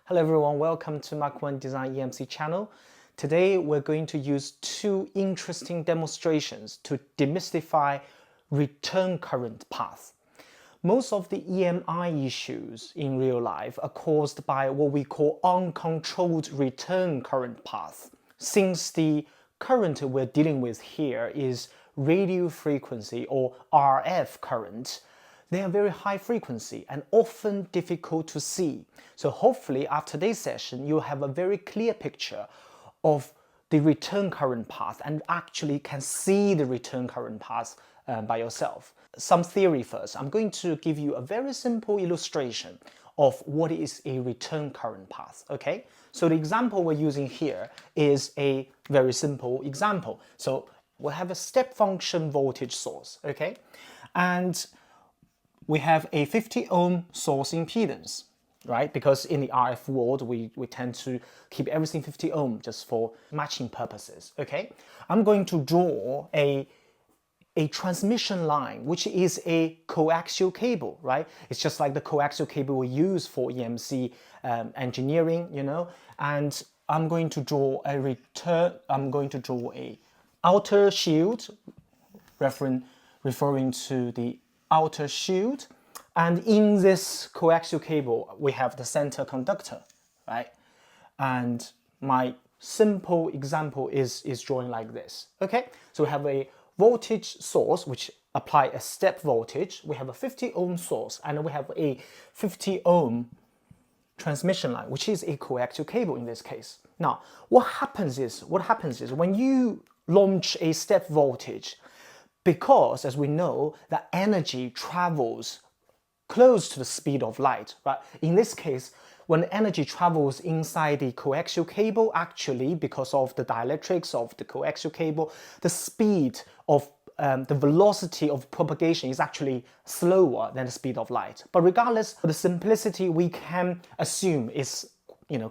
Hello everyone, welcome to Mark 1 Design EMC channel. Today we're going to use two interesting demonstrations to demystify return current path. Most of the EMI issues in real life are caused by what we call uncontrolled return current path. Since the current we're dealing with here is radio frequency or RF current, they are very high frequency and often difficult to see. So hopefully after today's session, you'll have a very clear picture of the return current path and actually can see the return current path by yourself. Some theory first. I'm going to give you a very simple illustration of what is a return current path, okay? So the example we're using here is a very simple example. So we'll have a step function voltage source, okay? And we have a 50 ohm source impedance, right? Because in the RF world, we tend to keep everything 50 ohm just for matching purposes, okay? I'm going to draw a transmission line, which is a coaxial cable, right? It's just like the coaxial cable we use for EMC engineering, you know? And I'm going to draw a outer shield, referring to the outer shield, and in this coaxial cable we have the center conductor, right? And my simple example is drawing like this, okay? So we have a voltage source which apply a step voltage, we have a 50 ohm source, and we have a 50 ohm transmission line, which is a coaxial cable in this case. Now what happens is when you launch a step voltage, because, as we know, the energy travels close to the speed of light, right? In this case, when energy travels inside the coaxial cable, actually, because of the dielectrics of the coaxial cable, the speed of the velocity of propagation is actually slower than the speed of light. But regardless of the simplicity, we can assume is,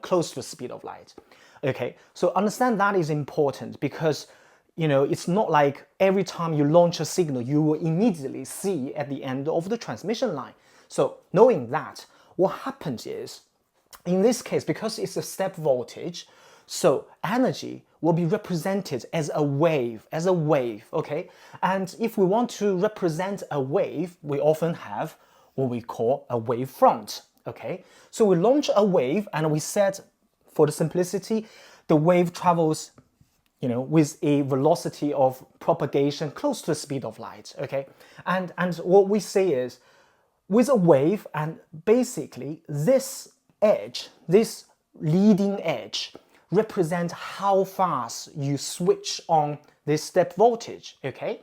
close to the speed of light. Okay, so understand that is important because it's not like every time you launch a signal, you will immediately see at the end of the transmission line. So knowing that, what happens is, in this case, because it's a step voltage, so energy will be represented as a wave, okay? And if we want to represent a wave, we often have what we call a wavefront, okay? So we launch a wave and we said, for the simplicity, the wave travels with a velocity of propagation close to the speed of light, okay? And what we say is, with a wave, and basically this edge, this leading edge, represent how fast you switch on this step voltage, okay?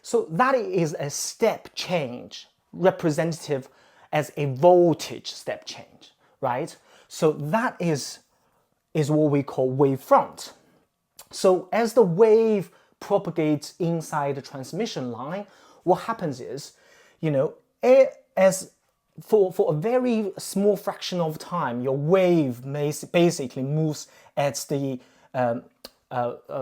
So that is a step change, representative as a voltage step change, right? So that is what we call wavefront. So as the wave propagates inside the transmission line, what happens is, as for a very small fraction of time, your wave basically moves at the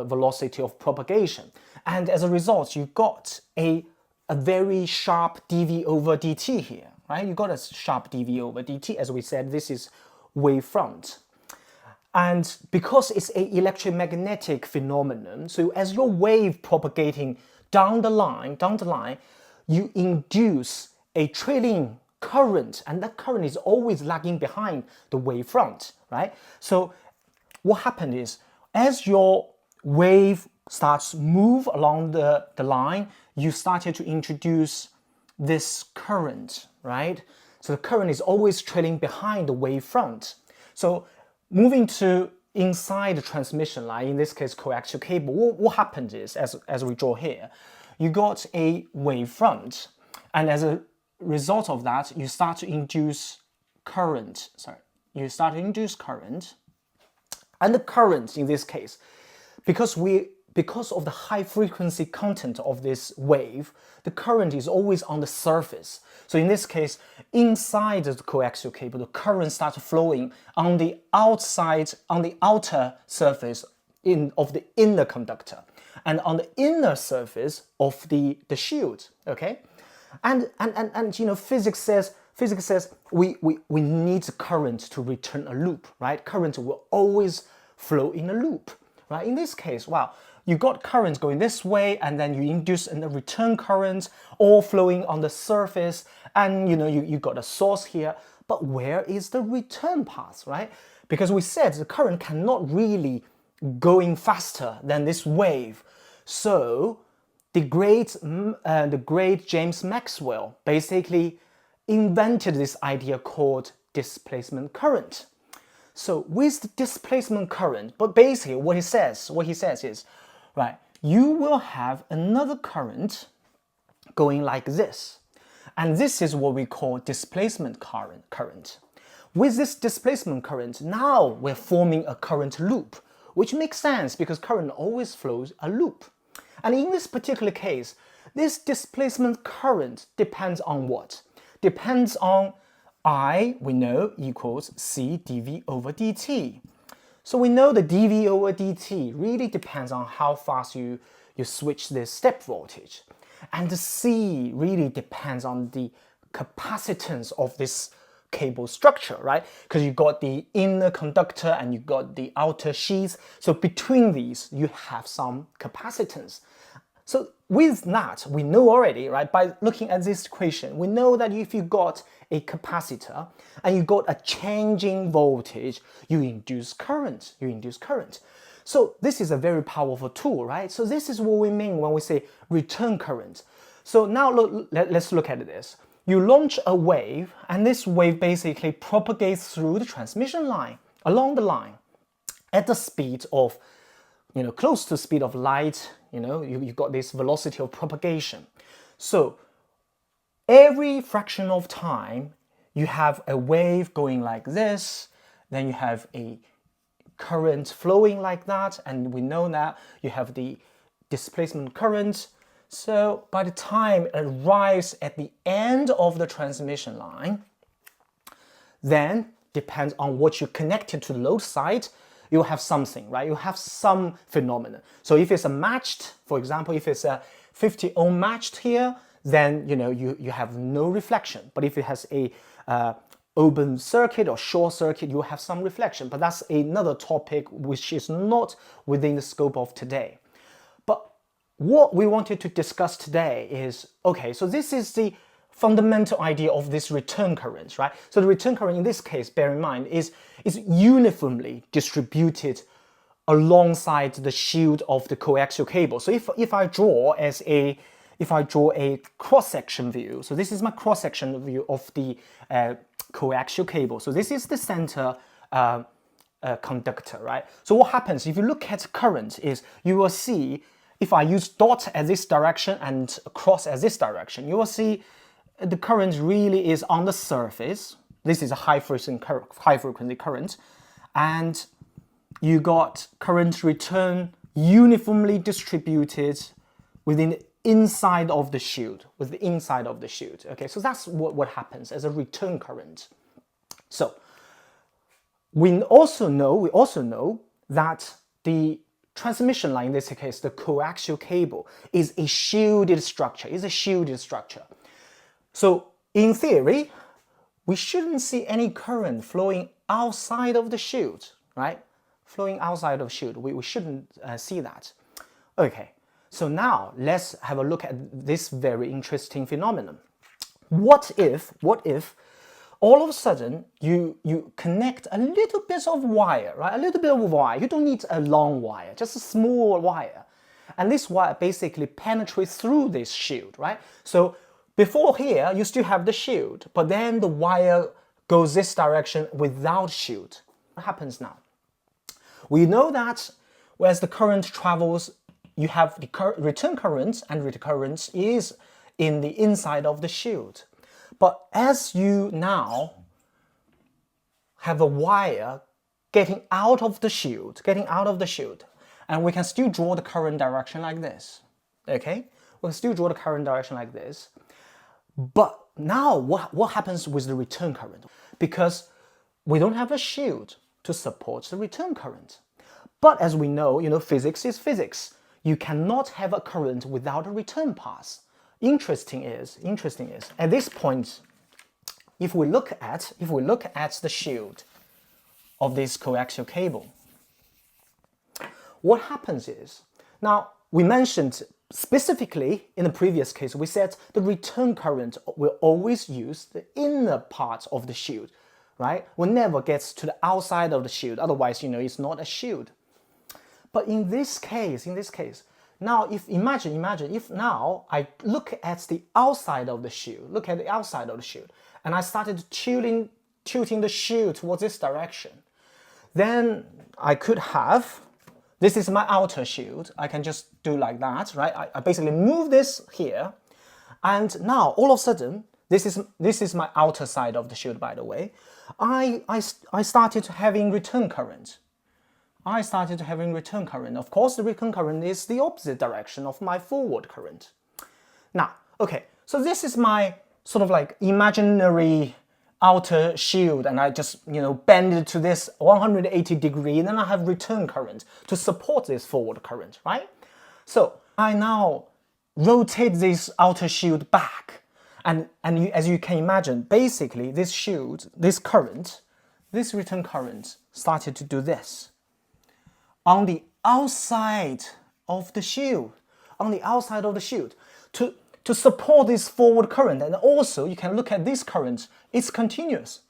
velocity of propagation. And as a result, you got a very sharp dV over dt here, right? You got a sharp dV over dt. As we said, this is wavefront. And because it's an electromagnetic phenomenon, so as your wave propagating down the line, you induce a trailing current, and that current is always lagging behind the wavefront, right? So what happened is, as your wave starts move along the line, you started to introduce this current, right? So the current is always trailing behind the wavefront. So moving to inside the transmission line, in this case coaxial cable, what happens is, as we draw here, you got a wavefront, and as a result of that, you start to induce current. And the current in this case, because of the high frequency content of this wave, the current is always on the surface. So in this case, inside the coaxial cable, the current starts flowing on the outside, on the outer surface of the inner conductor, and on the inner surface of the shield, okay? And physics says Physics says we need current to return a loop, right? Current will always flow in a loop, right? In this case, wow, you got current going this way, and then you induce a return current, all flowing on the surface, and you got a source here. But where is the return path, right? Because we said the current cannot really going faster than this wave. So the great James Maxwell basically invented this idea called displacement current. So with the displacement current, but basically what he says is, right, you will have another current going like this. And this is what we call displacement current. With this displacement current, now we're forming a current loop, which makes sense because current always flows a loop. And in this particular case, this displacement current depends on what? Depends on I, we know, equals C dV over dt. So we know the dV over dt really depends on how fast you switch this step voltage. And the C really depends on the capacitance of this cable structure, right? Because you got the inner conductor and you got the outer sheath. So between these, you have some capacitance. So with that, we know already, right, by looking at this equation, we know that if you got a capacitor and you got a changing voltage, you induce current. So this is a very powerful tool, right? So this is what we mean when we say return current. So now let's look at this. You launch a wave, and this wave basically propagates through the transmission line, along the line, at the speed of, close to the speed of light. You got this velocity of propagation. So every fraction of time, you have a wave going like this, then you have a current flowing like that, and we know that you have the displacement current. So by the time it arrives at the end of the transmission line, then depends on what you connected to the load side, you'll have something, right? You'll have some phenomenon. So if it's a matched, for example, if it's a 50 ohm matched here, then you have no reflection. But if it has a open circuit or short circuit, you have some reflection. But that's another topic which is not within the scope of today. But what we wanted to discuss today is, okay, so this is the fundamental idea of this return current, right? So the return current in this case, bear in mind, is uniformly distributed alongside the shield of the coaxial cable. So if I draw a cross-section view, so this is my cross-section view of the coaxial cable. So this is the center conductor, right? So what happens if you look at current is you will see, if I use dot as this direction and cross as this direction, you will see the current really is on the surface. This is a high frequency current, and you got current return uniformly distributed within the inside of the shield, Okay, so that's what happens as a return current. So we also know that the transmission line, in this case, the coaxial cable, is a shielded structure. So in theory, we shouldn't see any current flowing outside of the shield, right? Flowing outside of the shield, we shouldn't see that. Okay, so now let's have a look at this very interesting phenomenon. What if all of a sudden you connect a little bit of wire, right? A little bit of wire. You don't need a long wire, just a small wire. And this wire basically penetrates through this shield, right? So before here, you still have the shield, but then the wire goes this direction without shield. What happens now? We know that as the current travels, you have the return current, and return current is in the inside of the shield. But as you now have a wire getting out of the shield, and we can still draw the current direction like this, okay? We can still draw the current direction like this. But now what happens with the return current? Because we don't have a shield to support the return current. But as we know, physics is physics. You cannot have a current without a return path. Interesting is, at this point, if we look at the shield of this coaxial cable, what happens is, now we mentioned specifically in the previous case, we said the return current will always use the inner part of the shield, right? Will never get to the outside of the shield, otherwise, it's not a shield. But in this case, now imagine if now I look at the outside of the shield, and I started tilting the shield towards this direction, then I could have, this is my outer shield, I can just do like that, right? I basically move this here, and now all of a sudden, this is my outer side of the shield, by the way, I started having return current. Of course, the return current is the opposite direction of my forward current. Now, okay, so this is my sort of like imaginary outer shield, and I just, bend it to this 180 degree, and then I have return current to support this forward current, right? So I now rotate this outer shield back, and as you can imagine, basically this shield, this return current started to do this. On the outside of the shield, to support this forward current, and also you can look at this current, it's continuous.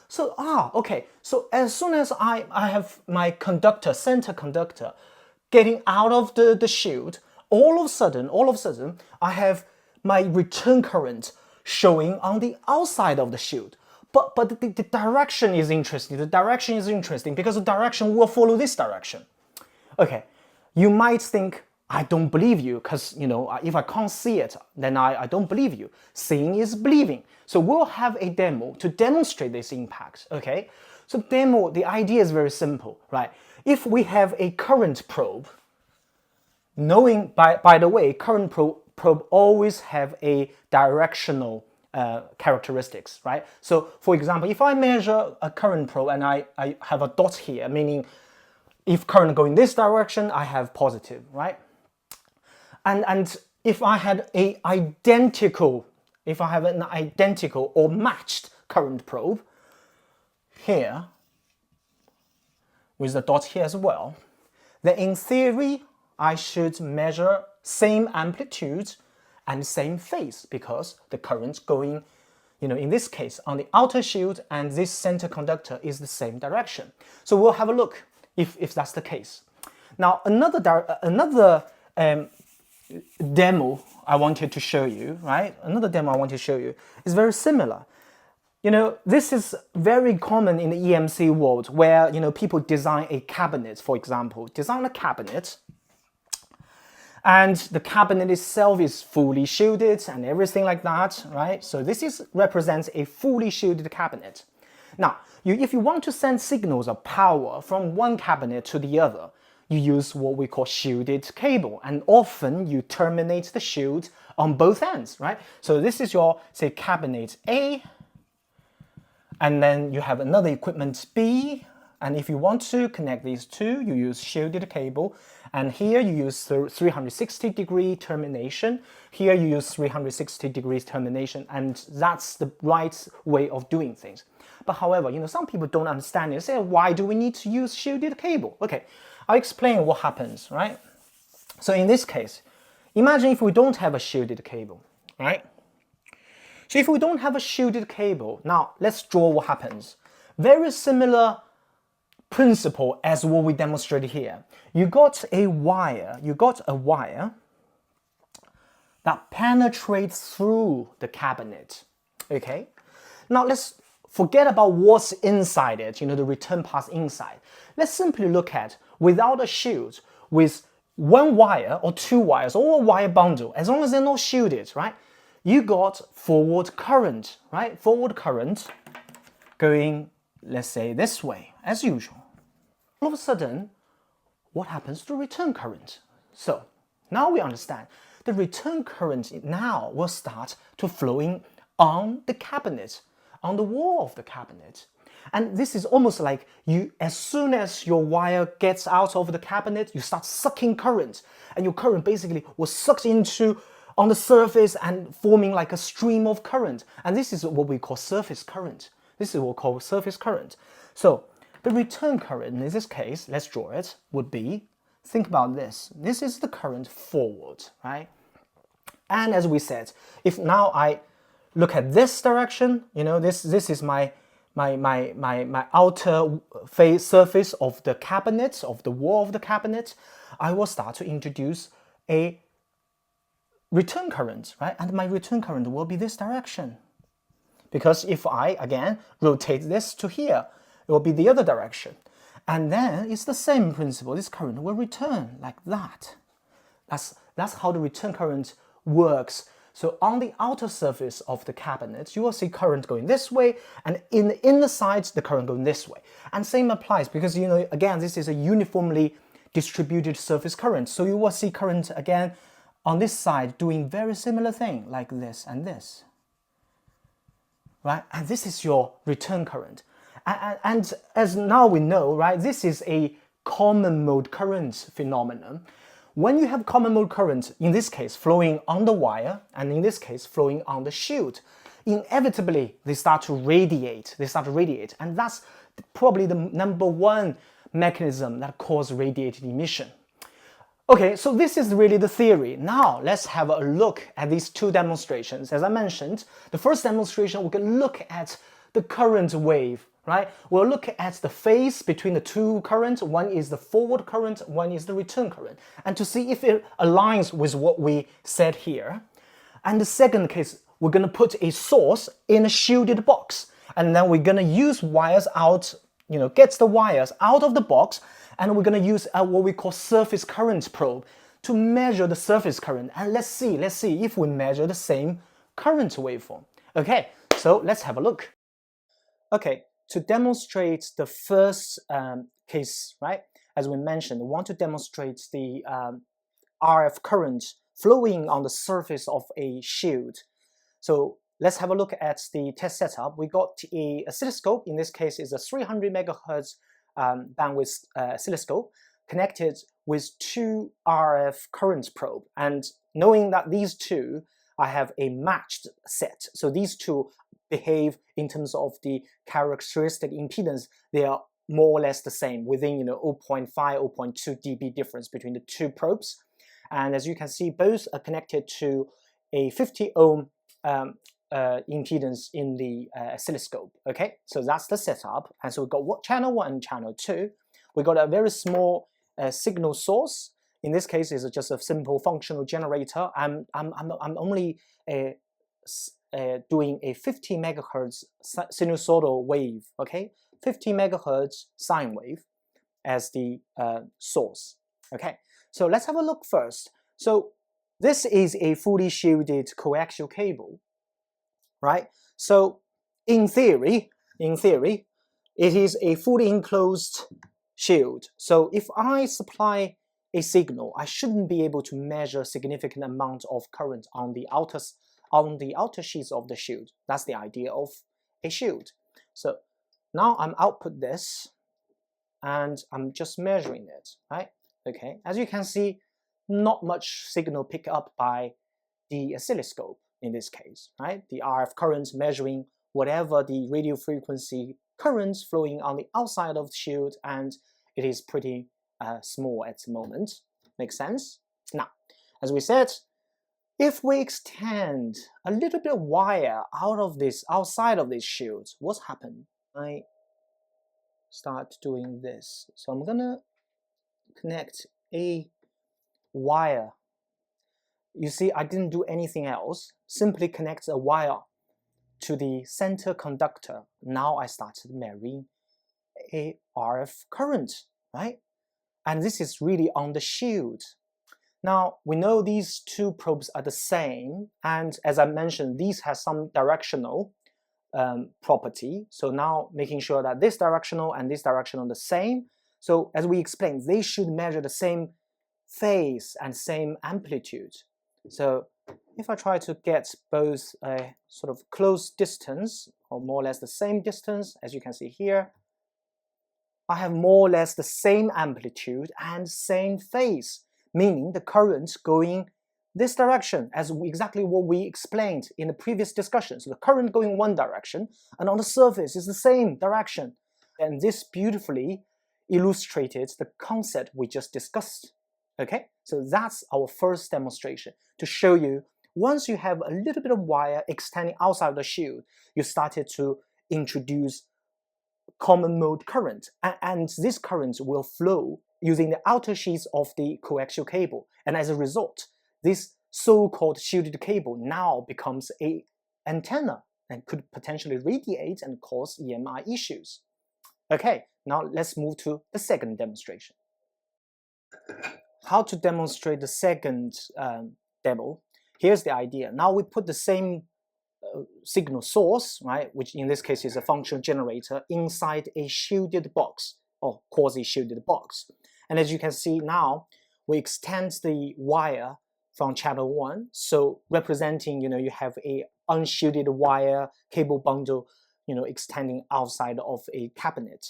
So, okay, so as soon as I have my conductor, center conductor, getting out of the shield, all of a sudden, I have my return current showing on the outside of the shield. But the direction is interesting. Because the direction will follow this direction. Okay, you might think, I don't believe you, because, if I can't see it, then I don't believe you. Seeing is believing. So we'll have a demo to demonstrate this impact, okay? So the idea is very simple, right? If we have a current probe, knowing, by the way, current probe always have a directional characteristics, right? So, for example, if I measure a current probe and I have a dot here, meaning if current go in this direction, I have positive, right? And if I have an identical or matched current probe here, with the dot here as well, then in theory, I should measure same amplitude and same phase, because the current going, in this case, on the outer shield and this center conductor is the same direction. So we'll have a look if that's the case. Now, another demo I wanted to show you, right? Another demo I want to show you is very similar. This is very common in the EMC world where, people design a cabinet, for example. Design a cabinet, and the cabinet itself is fully shielded and everything like that, right? So this represents a fully shielded cabinet. Now, if you want to send signals of power from one cabinet to the other, you use what we call shielded cable, and often you terminate the shield on both ends, right? So this is your, say, cabinet A, and then you have another equipment B, and if you want to connect these two, you use shielded cable, and here you use 360 degree termination, here you use 360 degrees termination, and that's the right way of doing things. But however, some people don't understand it. They say, why do we need to use shielded cable? Okay, I'll explain what happens, right? So in this case, imagine if we don't have a shielded cable, right? So if we don't have a shielded cable, now let's draw what happens. Very similar principle as what we demonstrated here. You got a wire that penetrates through the cabinet, okay? Now let's forget about what's inside it, the return path inside. Let's simply look at, without a shield, with one wire or two wires or a wire bundle, as long as they're not shielded, right? You got forward current, right? Forward current going, let's say, this way, as usual. All of a sudden, what happens to return current? So now we understand the return current now will start to flowing on the cabinet, on the wall of the cabinet. And this is almost like as soon as your wire gets out of the cabinet, you start sucking current, and your current basically was sucked into on the surface and forming like a stream of current. And this is what we call surface current. This is what we call surface current. So the return current in this case, let's draw it, would be, think about this. This is the current forward, right? And as we said, if now I look at this direction, you know, this is my outer face surface of the cabinet, of the wall of the cabinet, I will start to introduce a return current, right? And my return current will be this direction. Because if I, again, rotate this to here, it will be the other direction. And then it's the same principle. This current will return like that. That's how the return current works. So on the outer surface of the cabinet, you will see current going this way, and in the inner side, the current going this way. And same applies because, you know, again, this is a uniformly distributed surface current. So you will see current again on this side doing very similar thing like this and this. Right? And this is your return current. And as now we know, right, this is a common mode current phenomenon. When you have common mode current, in this case flowing on the wire, and in this case flowing on the shield, inevitably they start to radiate. And that's probably the number one mechanism that causes radiated emission. Okay, so this is really the theory. Now let's have a look at these two demonstrations. As I mentioned, the first demonstration, we can look at the current wave, right? We'll look at the phase between the two currents. One is the forward current, one is the return current. And to see if it aligns with what we said here. And the second case, we're going to put a source in a shielded box. And then we're going to use wires out, you know, get the wires out of the box. And we're going to use what we call surface current probe to measure the surface current. And let's see if we measure the same current waveform. Okay, so let's have a look. Okay, to demonstrate the first case, right, as we mentioned, we want to demonstrate the RF current flowing on the surface of a shield. So let's have a look at the test setup. We got a oscilloscope. In this case, is a 300 megahertz bandwidth oscilloscope connected with two RF current probe. And knowing that these two, I have a matched set. So these two behave in terms of the characteristic impedance. They are more or less the same within 0.5, 0.2 dB difference between the two probes. And as you can see, both are connected to a 50 ohm impedance in the oscilloscope. Okay, so that's the setup. And so we've got channel 1 and channel 2. We got a very small signal source. In this case, it's just a simple functional generator. I'm only doing a 50 megahertz sinusoidal wave. Okay, 50 megahertz sine wave as the source. Okay, so let's have a look first. So this is a fully shielded coaxial cable. Right? So in theory, it is a fully enclosed shield. So if I supply a signal, I shouldn't be able to measure a significant amount of current on the outer sheets of the shield. That's the idea of a shield. So now I'm output this, and I'm just measuring it, right? Okay, as you can see, not much signal picked up by the oscilloscope. In this case, right? The RF currents measuring whatever the radio frequency currents flowing on the outside of the shield, and it is pretty small at the moment. Makes sense? Now, as we said, if we extend a little bit of wire outside of this shield, what's happened? I start doing this. So I'm gonna connect a wire. You see, I didn't do anything else, simply connect a wire to the center conductor. Now I started measuring a RF current, right? And this is really on the shield. Now, we know these two probes are the same, and as I mentioned, these have some directional property. So now making sure that this directional and this directional are the same. So as we explained, they should measure the same phase and same amplitude. So if I try to get both a sort of close distance, or more or less the same distance, as you can see here, I have more or less the same amplitude and same phase, meaning the current going this direction, as exactly what we explained in the previous discussion. So the current going one direction, and on the surface is the same direction. And this beautifully illustrated the concept we just discussed. Okay, so that's our first demonstration to show you once you have a little bit of wire extending outside of the shield, you started to introduce common mode current, and this current will flow using the outer sheets of the coaxial cable, and as a result, this so-called shielded cable now becomes an antenna and could potentially radiate and cause EMI issues. Okay, now let's move to the second demonstration. How to demonstrate the second demo? Here's the idea. Now we put the same signal source, right, which in this case is a function generator, inside a shielded box or quasi-shielded box. And as you can see now, we extend the wire from channel 1, so representing, you have a unshielded wire cable bundle, extending outside of a cabinet.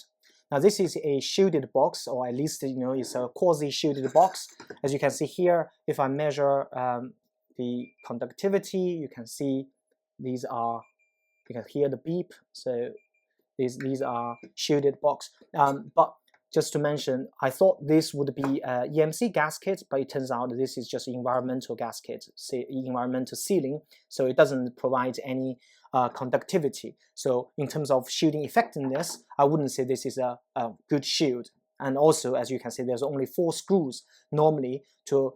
Now this is a shielded box, or at least, it's a quasi-shielded box. As you can see here, if I measure the conductivity, you can see these are, you can hear the beep, so these are shielded box. But just to mention, I thought this would be EMC gasket, but it turns out this is just environmental gasket, environmental sealing, so it doesn't provide any conductivity. So in terms of shielding effectiveness, I wouldn't say this is a good shield. And also, as you can see, there's only 4 screws normally to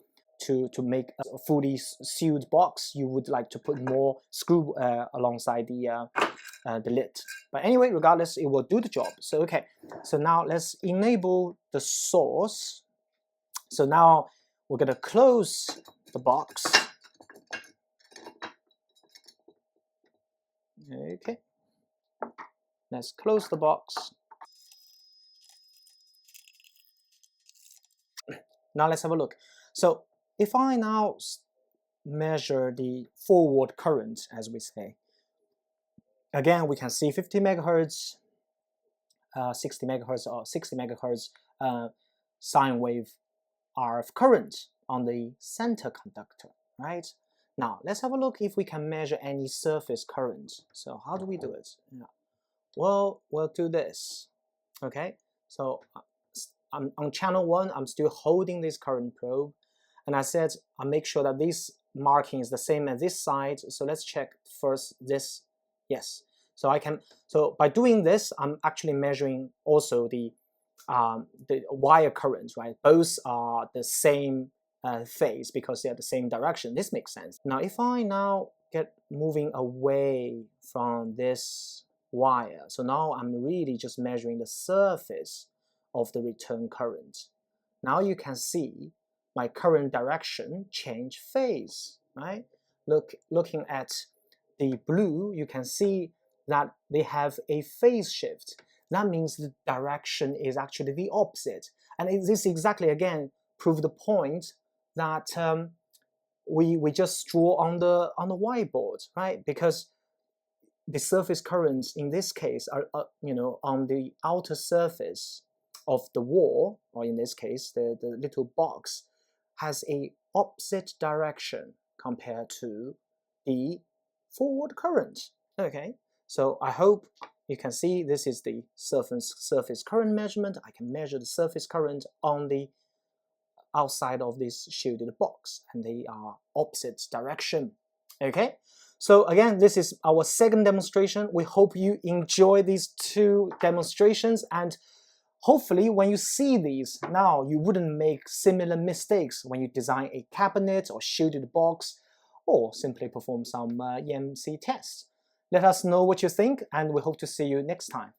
make a fully sealed box. You would like to put more screw alongside the lid. But anyway, regardless, it will do the job. So okay, so now let's enable the source. So now we're gonna close the box. Okay, let's close the box. Now let's have a look. So if I now measure the forward current, as we say, again, we can see 50 megahertz, 60 megahertz, or 60 megahertz sine wave RF current on the center conductor, right? Now, let's have a look if we can measure any surface current. So how do we do it? Yeah. Well, we'll do this, okay? So I'm on channel 1, I'm still holding this current probe, and I said I'll make sure that this marking is the same as this side. So let's check first this. Yes. So I can. So by doing this, I'm actually measuring also the wire current, right? Both are the same phase because they're the same direction. This makes sense. Now, if I now get moving away from this wire, so now I'm really just measuring the surface of the return current. Now you can see my current direction change phase, right? Looking at the blue, you can see that they have a phase shift. That means the direction is actually the opposite. And this exactly, again, proves the point that we just draw on the whiteboard, right? Because the surface currents in this case are on the outer surface of the wall, or in this case, the little box, has a opposite direction compared to the forward current. Okay, so I hope you can see this is the surface current measurement. I can measure the surface current on the outside of this shielded box, and they are opposite direction. Okay, so again, this is our second demonstration. We hope you enjoy these 2 demonstrations, and hopefully when you see these now, you wouldn't make similar mistakes when you design a cabinet or shielded box, or simply perform some EMC tests. Let us know what you think, and we hope to see you next time.